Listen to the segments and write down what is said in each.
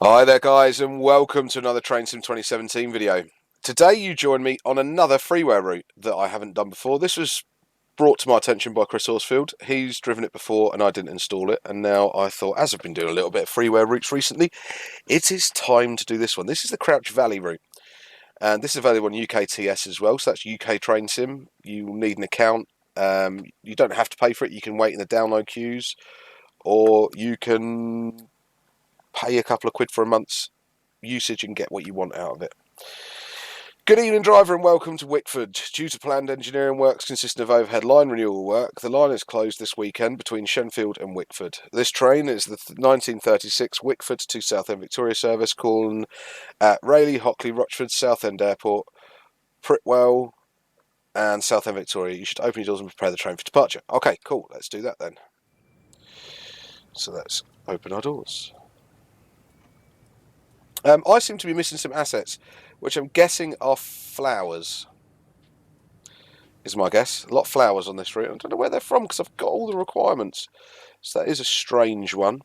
Hi there guys, and welcome to another Train Sim 2017 video. Today you join me on another freeware route that I haven't done before. This was brought to my attention by Chris Horsfield. He's driven it before and I didn't install it, and now I thought, as I've been doing a little bit of freeware routes recently, it is time to do this one. This is the Crouch Valley route, and this is available on UKTS as well, so that's UK Train Sim. You need an account. You don't have to pay for it. You can wait in the download queues, or you can pay a couple of quid for a month's usage and get what you want out of it. Good evening, driver, and welcome to Wickford. Due to planned engineering works consisting of overhead line renewal work, the line is closed this weekend between Shenfield and Wickford. This train is the 1936 Wickford to Southend Victoria service calling at Rayleigh, Hockley, Rochford, Southend Airport, Pritwell and Southend Victoria. You should open your doors and prepare the train for departure. Okay, cool, let's do that then. So let's open our doors. I seem to be missing some assets, which I'm guessing are flowers, is my guess. A lot of flowers on this route. I don't know where they're from because I've got all the requirements. So that is a strange one.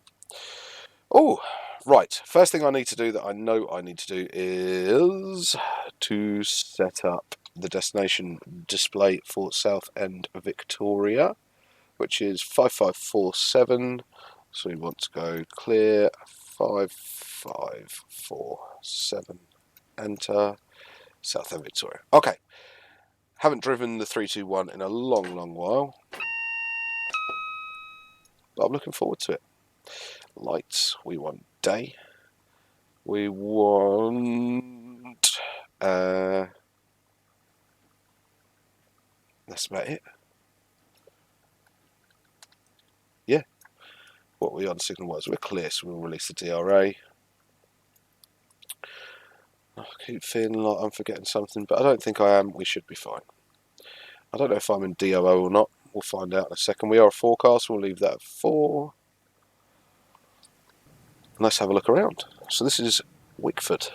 Oh, right. First thing I need to do that I know I need to do is to set up the destination display for Southend Victoria, which is 5547. So we want to go clear 5547. Enter Southend Victoria. Okay. Haven't driven the 321 in a long while, but I'm looking forward to it. Lights, we want day. We want... that's about it. Yeah. What we on signal wise? We're clear, so we'll release the DRA. I keep feeling like I'm forgetting something, but I don't think I am. We should be fine. I don't know if I'm in DOO or not. We'll find out in a second. We are a forecast. We'll leave that at 4. And let's have a look around. So this is Wickford.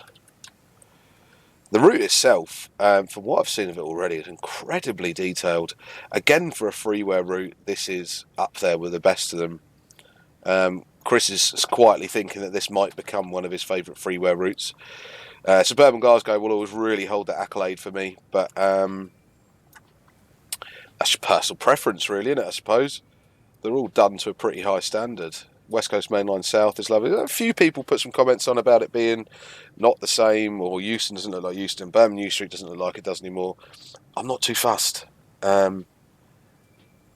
The route itself, from what I've seen of it already, is incredibly detailed. Again, for a freeware route, this is up there with the best of them. Chris is quietly thinking that this might become one of his favourite freeware routes. Suburban Glasgow will always really hold that accolade for me, but that's your personal preference, really, isn't it, I suppose? They're all done to a pretty high standard. West Coast Mainline South is lovely. A few people put some comments on about it being not the same, or Euston doesn't look like Euston, Birmingham New Street doesn't look like it does anymore. I'm not too fussed.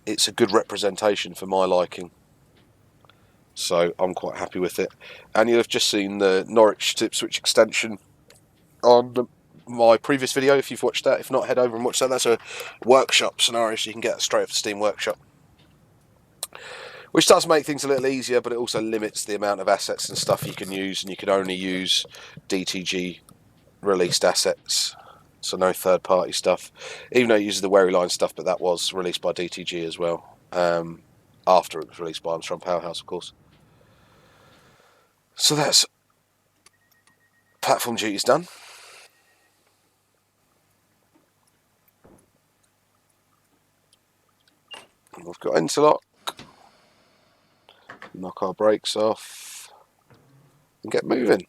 It's a good representation for my liking, so I'm quite happy with it. And you'll have just seen the Norwich to Ipswich extension on my previous video if you've watched that. If not, head over and watch that. That's a workshop scenario, so you can get it straight off the Steam Workshop, which does make things a little easier, but it also limits the amount of assets and stuff you can use, and you can only use DTG released assets, so no third party stuff, even though it uses the Wherry Line stuff, but that was released by DTG as well, after it was released by Armstrong Powerhouse, of course. So that's platform duties done. And we've got interlock. Knock our brakes off and get moving.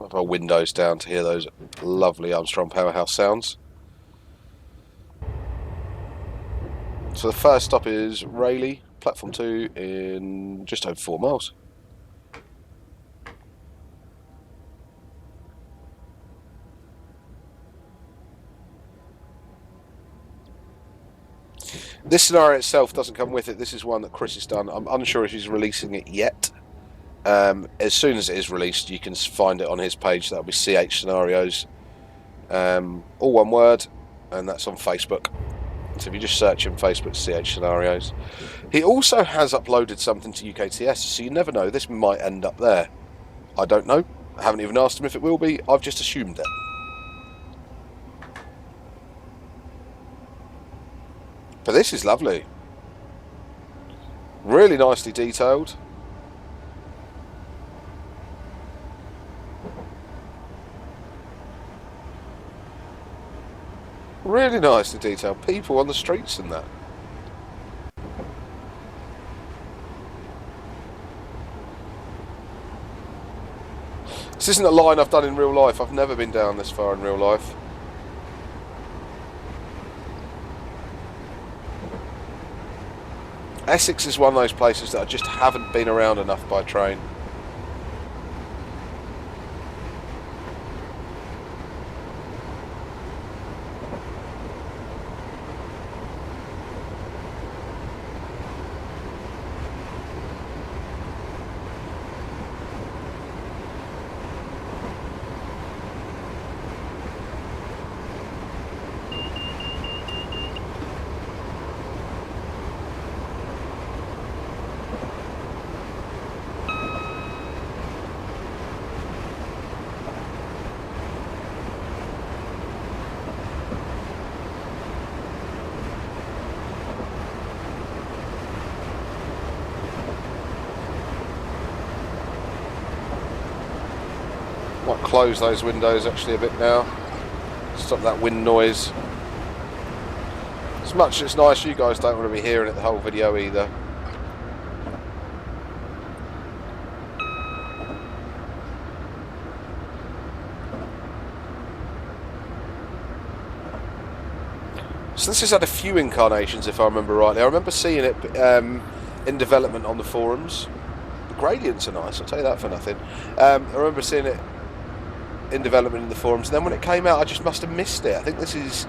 Have our windows down to hear those lovely Armstrong Powerhouse sounds. So the first stop is Rayleigh, platform 2 in just over 4 miles. This scenario itself doesn't come with it. This is one that Chris has done. I'm unsure if he's releasing it yet. As soon as it is released, you can find it on his page. That'll be CH Scenarios, all one word, and that's on Facebook. So if you just search in Facebook CH scenarios. He also has uploaded something to UKTS, so you never know, this might end up there. I don't know. I haven't even asked him if it will be. I've just assumed it. But this is lovely. Really nicely detailed. Really nicely detailed. People on the streets and that. This isn't a line I've done in real life. I've never been down this far in real life. Essex is one of those places that I just haven't been around enough by train. Might close those windows actually a bit now. Stop that wind noise. As much as it's nice, you guys don't want to be hearing it the whole video either. So this has had a few incarnations, if I remember rightly. I remember seeing it in development on the forums. The gradients are nice, I'll tell you that for nothing. I remember seeing it in development in the forums, and then when it came out I just must have missed it. I think this is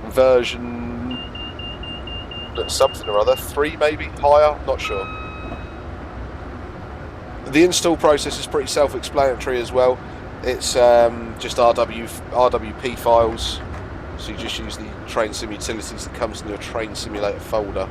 version something or other, 3 maybe, higher, not sure. The install process is pretty self-explanatory as well. It's just RWP files, so you just use the train sim utilities that comes in your train simulator folder.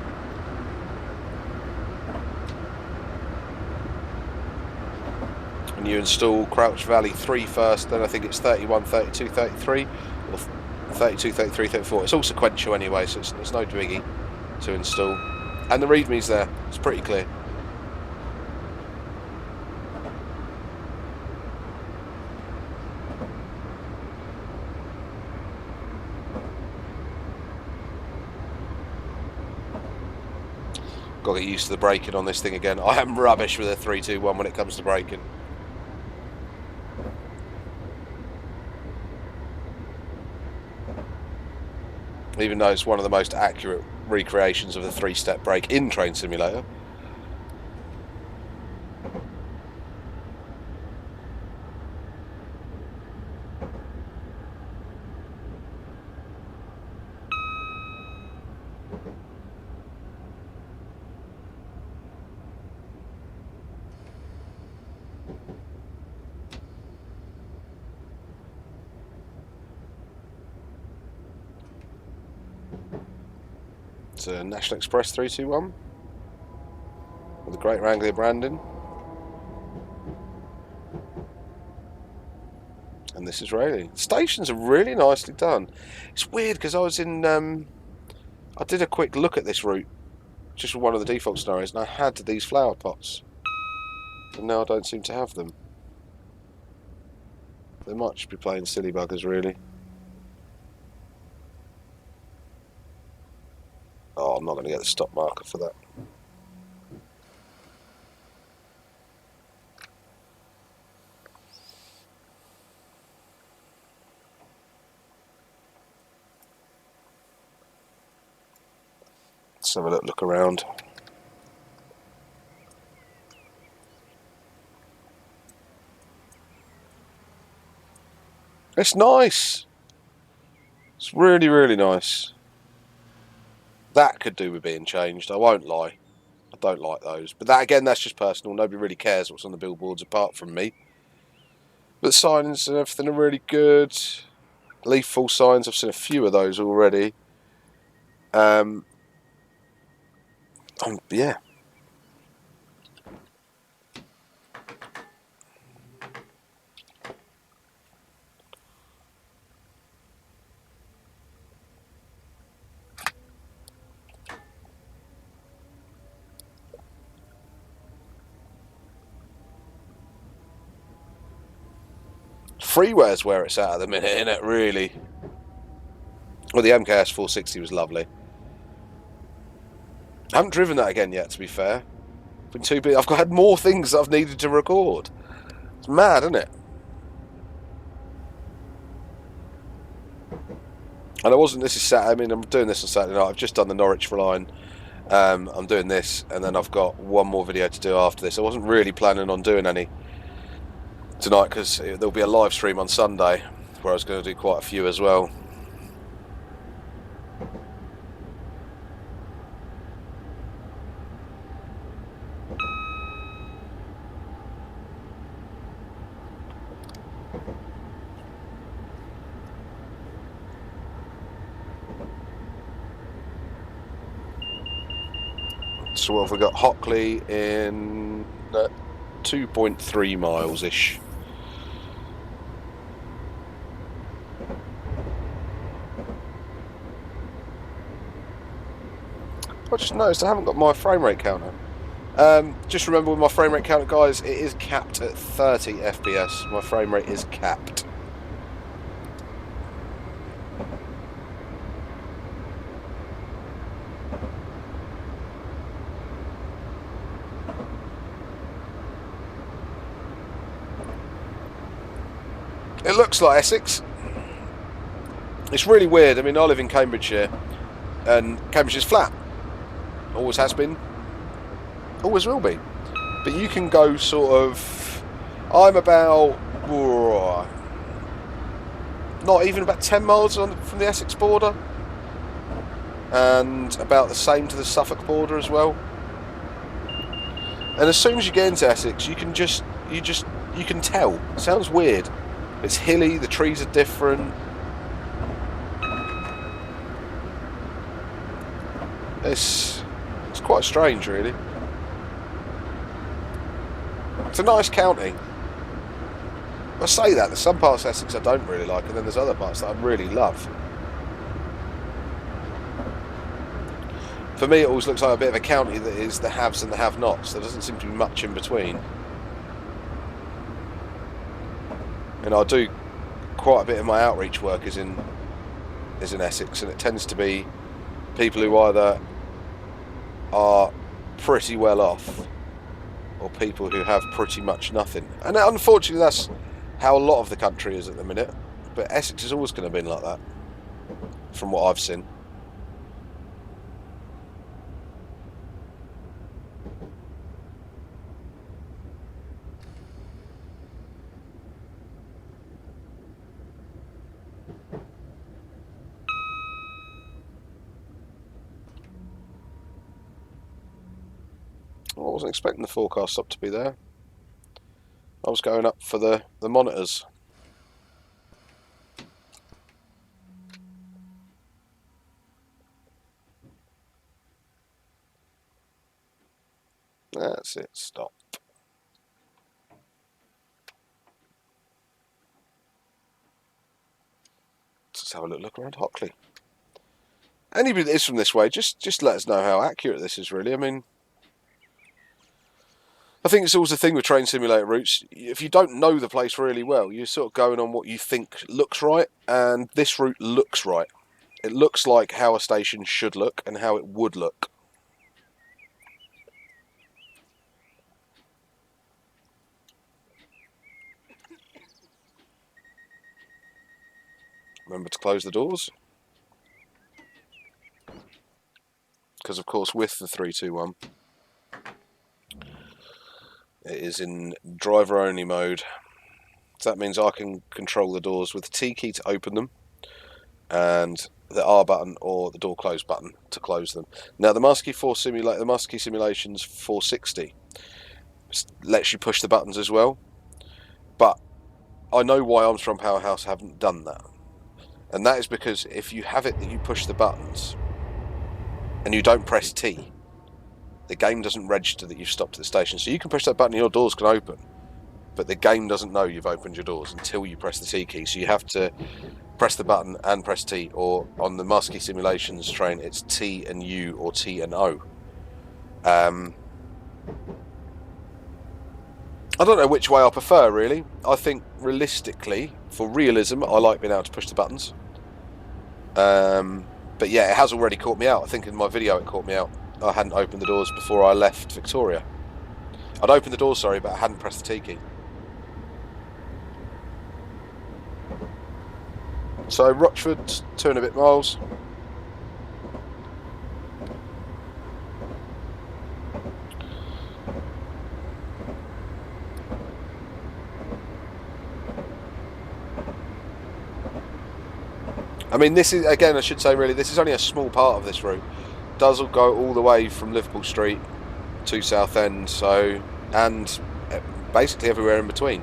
And you install Crouch Valley 3 first, then I think it's 31, 32, 33, or 32, 33, 34. It's all sequential anyway, so there's no biggie to install. And the readme's there, it's pretty clear. Got to get used to the braking on this thing again. I am rubbish with a 3-2-1 when it comes to braking. Even though it's one of the most accurate recreations of the 3-step brake in Train Simulator. It's a National Express 321 with the Great Wrangler branding. And this is Rayleigh. The stations are really nicely done. It's weird because I was in, I did a quick look at this route, just for one of the default scenarios, and I had these flower pots. And now I don't seem to have them. They might just be playing silly buggers, really. Oh, I'm not going to get the stop marker for that. Let's have a look around. It's nice. It's really, really nice. That could do with being changed, I won't lie. I don't like those. But that, again, that's just personal. Nobody really cares what's on the billboards apart from me. But signs and everything are really good. Leaf full signs, I've seen a few of those already. Yeah. Freeware's where it's at the minute, isn't it, really? Well, the MKS 460 was lovely. I haven't driven that again yet, to be fair. Been too big. I've had more things that I've needed to record. It's mad, isn't it? And I wasn't. This is Saturday. I mean, I'm doing this on Saturday night. I've just done the Norwich line. I'm doing this, and then I've got one more video to do after this. I wasn't really planning on doing any tonight because there'll be a live stream on Sunday where I was going to do quite a few as well. So what have we got? Hockley in 2.3 miles-ish. I just noticed I haven't got my frame rate counter. Just remember with my frame rate counter, guys, it is capped at 30 FPS. My frame rate is capped. It looks like Essex. It's really weird. I mean, I live in Cambridgeshire, and Cambridgeshire's flat. Always has been. Always will be. But you can go sort of... I'm about... not even about 10 miles from the Essex border. And about the same to the Suffolk border as well. And as soon as you get into Essex, you can you can tell. It sounds weird. It's hilly, the trees are different. It's quite strange, really. It's a nice county. I say that, there's some parts of Essex I don't really like, and then there's other parts that I really love. For me, it always looks like a bit of a county that is the haves and the have-nots. There doesn't seem to be much in between. And I do quite a bit of my outreach work is in Essex, and it tends to be people who either are pretty well off or people who have pretty much nothing. And unfortunately, that's how a lot of the country is at the minute. But Essex is always going to be like that, from what I've seen. I wasn't expecting the forecast stop to be there. I was going up for the monitors. That's it, stop. Let's have a little look around Hockley. Anybody that is from this way, just let us know how accurate this is, really. I mean, I think it's always the thing with train simulator routes. If you don't know the place really well, you're sort of going on what you think looks right, and this route looks right. It looks like how a station should look and how it would look. Remember to close the doors. Because, of course, with the 321, it is in driver-only mode. So that means I can control the doors with the T key to open them, and the R button or the door close button to close them. Now, the Master Key Simulations 460 lets you push the buttons as well, but I know why Armstrong Powerhouse haven't done that. And that is because if you have it that you push the buttons, and you don't press T, the game doesn't register that you've stopped at the station. So you can push that button and your doors can open, but the game doesn't know you've opened your doors until you press the T key. So you have to press the button and press T, or on the Master Key Simulations train, it's T and U or T and O. I don't know which way I prefer, really. I think, realistically, for realism, I like being able to push the buttons. But yeah, it has already caught me out. I think in my video it caught me out. I hadn't opened the doors before I left Victoria. I'd opened the doors, sorry, but I hadn't pressed the T key. So, Rochford, 2 and a bit miles. I mean, this is, again, I should say, really, this is only a small part of this route. It does go all the way from Liverpool Street to Southend, so, and basically everywhere in between.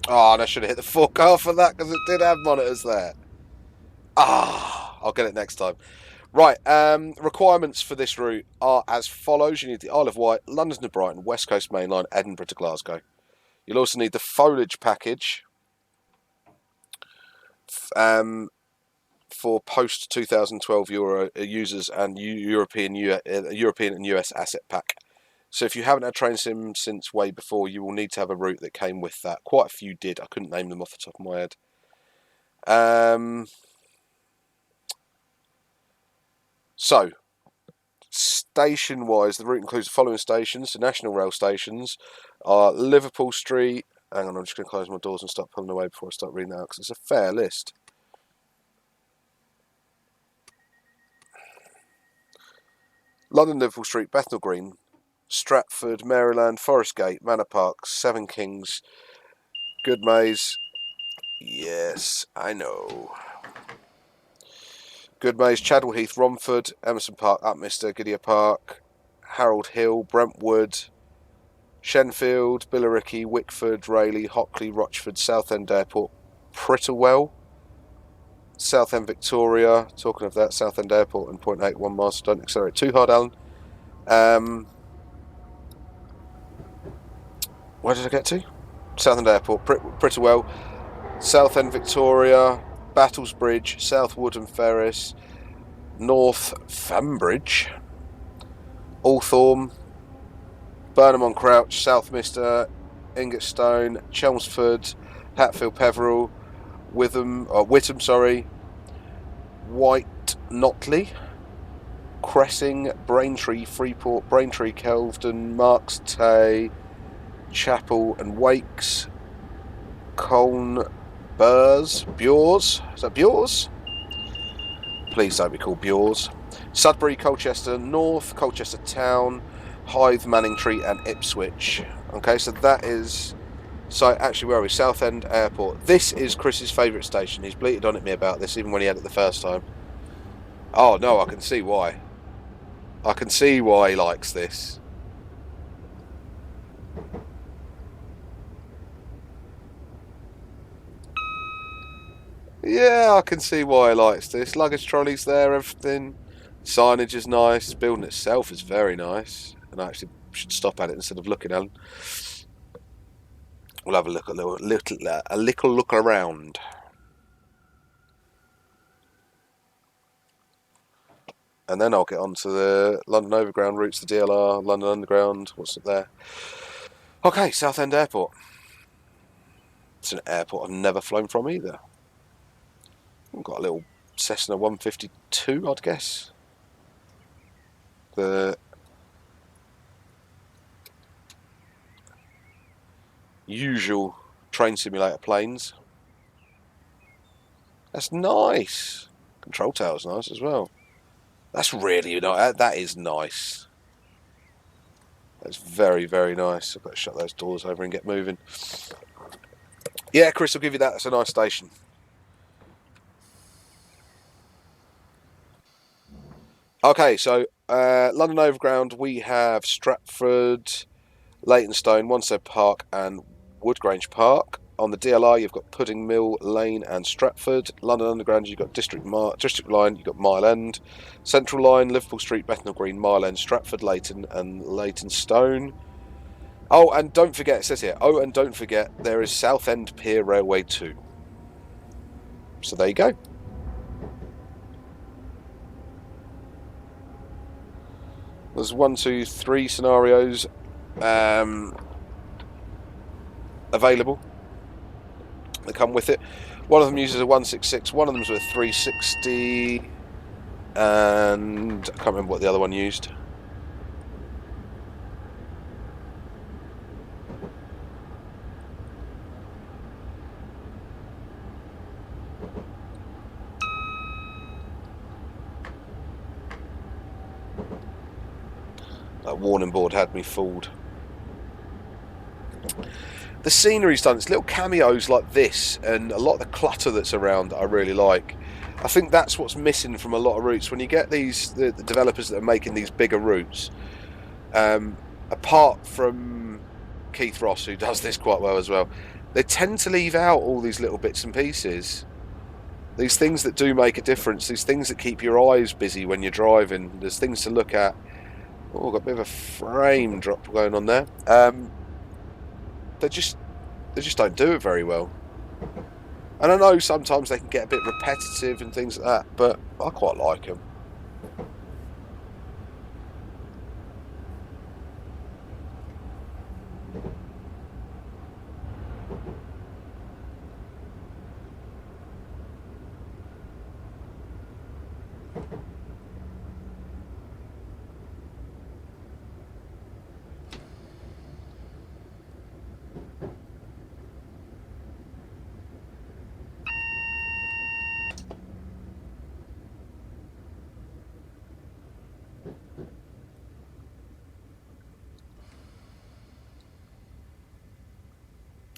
Oh, and I should have hit the forecar for that because it did have monitors there. I'll get it next time. Right, requirements for this route are as follows. You need the Isle of Wight, London to Brighton, West Coast Main Line, Edinburgh to Glasgow. You'll also need the foliage package for post 2012 Euro users and European and US asset pack. So if you haven't had train sim since way before, you will need to have a route that came with that. Quite a few did. I couldn't name them off the top of my head. So, station-wise, the route includes the following stations. The national rail stations are Liverpool Street. Hang on, I'm just going to close my doors and start pulling away before I start reading that out, because it's a fair list. London, Liverpool Street, Bethnal Green, Stratford, Maryland, Forest Gate, Manor Park, Seven Kings, Goodmays. Yes, I know. Goodmays, Chadwell Heath, Romford, Emerson Park, Upminster, Gidea Park, Harold Hill, Brentwood, Shenfield, Billericay, Wickford, Rayleigh, Hockley, Rochford, Southend Airport, Prittlewell, Southend Victoria. Talking of that, Southend Airport and 0.81 miles. Don't accelerate too hard, Alan. Where did I get to? Southend Airport, Prittlewell, Southend Victoria, Battlesbridge, South Woodham Ferris, North Fambridge, Althorpe, Burnham on Crouch, Southminster, Ingatstone, Chelmsford, Hatfield Peveril, Whittam, White Notley, Cressing, Braintree, Freeport, Braintree, Kelvedon, Marks Tay, Chapel and Wakes, Colne, Bures, Bures, is that Bures? Please don't be called Bures. Sudbury, Colchester North, Colchester Town, Hythe, Manningtree and Ipswich. Okay, so that is... So actually, where are we? Southend Airport. This is Chris's favourite station. He's bleated on at me about this, even when he had it the first time. Oh no, I can see why. I can see why he likes this. Yeah, I can see why he likes this. Luggage trolleys there, everything. Signage is nice. The building itself is very nice. And I actually should stop at it instead of looking at it. We'll have a look, a little look around. And then I'll get on to the London Overground routes, the DLR, London Underground. What's up there? Okay, Southend Airport. It's an airport I've never flown from either. I've got a little Cessna 152, I'd guess. The usual train simulator planes. That's nice. Control tower's nice as well. That's really nice. That is nice. That's very, very nice. I've got to shut those doors over and get moving. Yeah, Chris, I'll give you that. That's a nice station. Okay, so London Overground, we have Stratford, Leytonstone, Wanstead Park and Woodgrange Park. On the DLR, you've got Pudding Mill Lane and Stratford. London Underground, you've got District Line, you've got Mile End. Central Line, Liverpool Street, Bethnal Green, Mile End, Stratford, Leyton and Leytonstone. Oh, and don't forget, it says here, and don't forget, there is Southend Pier Railway 2. So there you go. There's 1, 2, 3 scenarios available that come with it. One of them uses a 166, one of them's with a 360, and I can't remember what the other one used. That warning board had me fooled. The scenery's done. It's little cameos like this and a lot of the clutter that's around that I really like. I think that's what's missing from a lot of routes. When you get the developers that are making these bigger routes, apart from Keith Ross, who does this quite well as well, they tend to leave out all these little bits and pieces. These things that do make a difference, these things that keep your eyes busy when you're driving. There's things to look at. Oh, got a bit of a frame drop going on there. They just don't do it very well. And I know sometimes they can get a bit repetitive and things like that, but I quite like them.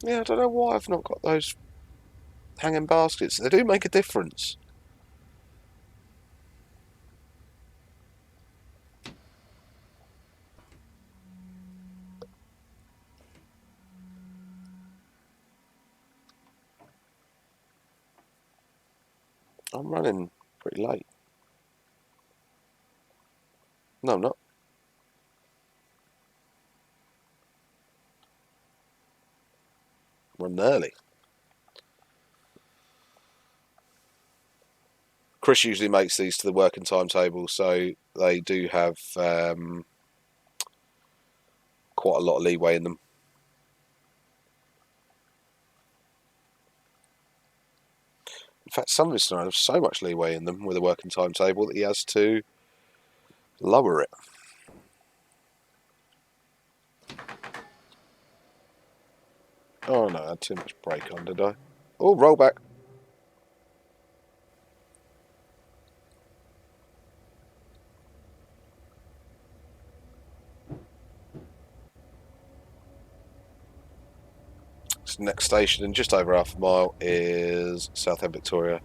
Yeah, I don't know why I've not got those hanging baskets. They do make a difference. I'm running pretty late. No, I'm not. I'm running early. Chris usually makes these to the working timetable, so they do have quite a lot of leeway in them. In fact, some of his scenarios have so much leeway in them with a working timetable that he has to lower it. Oh no, I had too much brake on, did I? Oh, roll back. Next station in just over half a mile is Southend Victoria.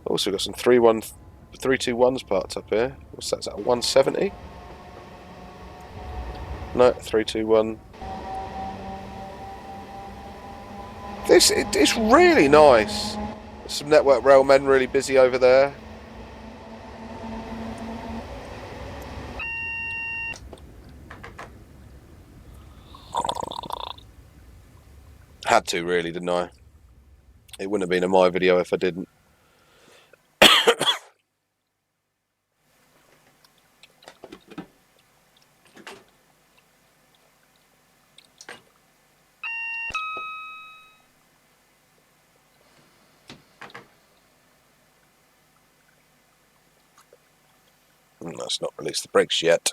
Also got some 310 321's parked up here. What's that? Is that a 170? No, 321. It's really nice. Some Network Rail men really busy over there. Had to really, didn't I? It wouldn't have been in my video if I didn't. Let's not release the brakes yet.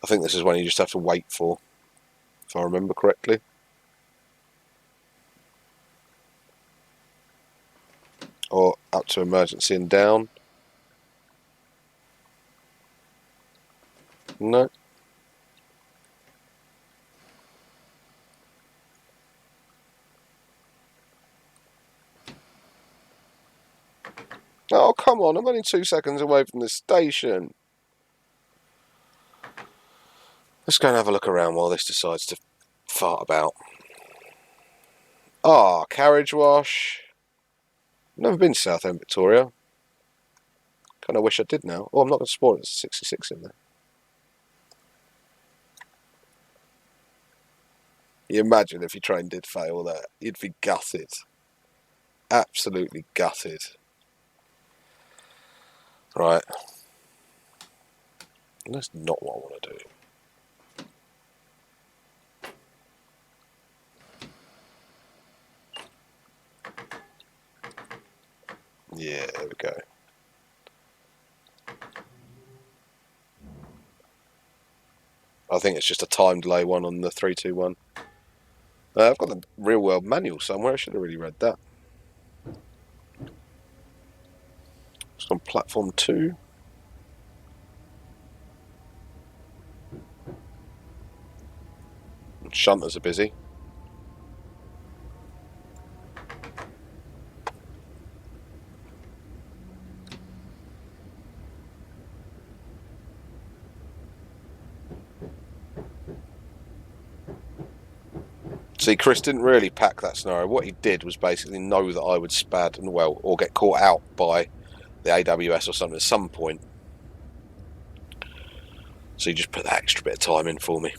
I think this is one you just have to wait for, if I remember correctly. Or up to emergency and down. No. Oh, come on, I'm only 2 seconds away from the station. Let's go and have a look around while this decides to fart about. Ah, carriage wash. Never been to Southend, Victoria. Kind of wish I did now. Oh, I'm not going to spoil it. There's a 66 in there. You imagine if your train did fail there. You'd be gutted. Absolutely gutted. Right. That's not what I want to do. Yeah, there we go. I think it's just a time delay one on the 321. I've got the real world manual somewhere. I should have really read that. It's on platform 2. Shunters are busy. See, Chris didn't really pack that scenario. What he did was basically know that I would spad and well, or get caught out by the AWS or something at some point. So he just put that extra bit of time in for me.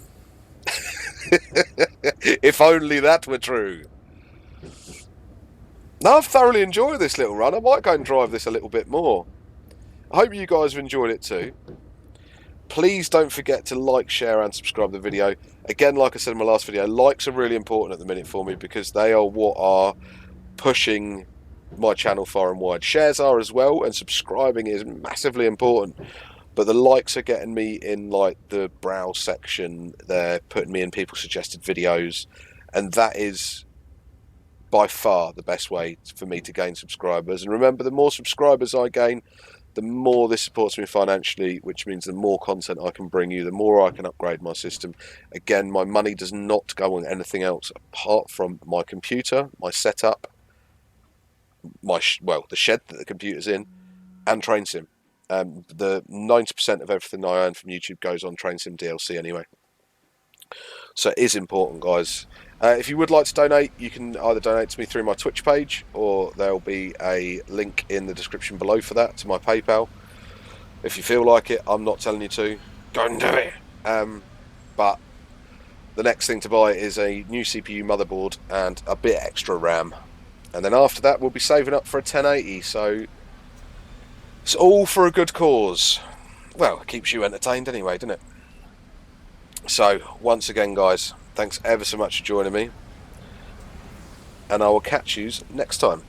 If only that were true. No, I've thoroughly enjoyed this little run. I might go and drive this a little bit more. I hope you guys have enjoyed it too. Please don't forget to like, share and subscribe to the video. Again, like I said in my last video, likes are really important at the minute for me because they are what are pushing my channel far and wide. Shares are as well, and subscribing is massively important. But the likes are getting me in like the browse section. They're putting me in people's suggested videos, and that is by far the best way for me to gain subscribers. And remember, the more subscribers I gain, the more this supports me financially, which means the more content I can bring you, the more I can upgrade my system. Again, my money does not go on anything else apart from my computer, my setup, the shed that the computer's in, and TrainSim. The 90% of everything I earn from YouTube goes on TrainSim DLC anyway. So it is important, guys. If you would like to donate, you can either donate to me through my Twitch page, or there'll be a link in the description below for that, to my PayPal. If you feel like it, I'm not telling you to. Go and do it! But the next thing to buy is a new CPU motherboard and a bit extra RAM. And then after that, we'll be saving up for a 1080, so it's all for a good cause. Well, it keeps you entertained anyway, doesn't it? So, once again, guys, thanks ever so much for joining me, and I will catch you next time.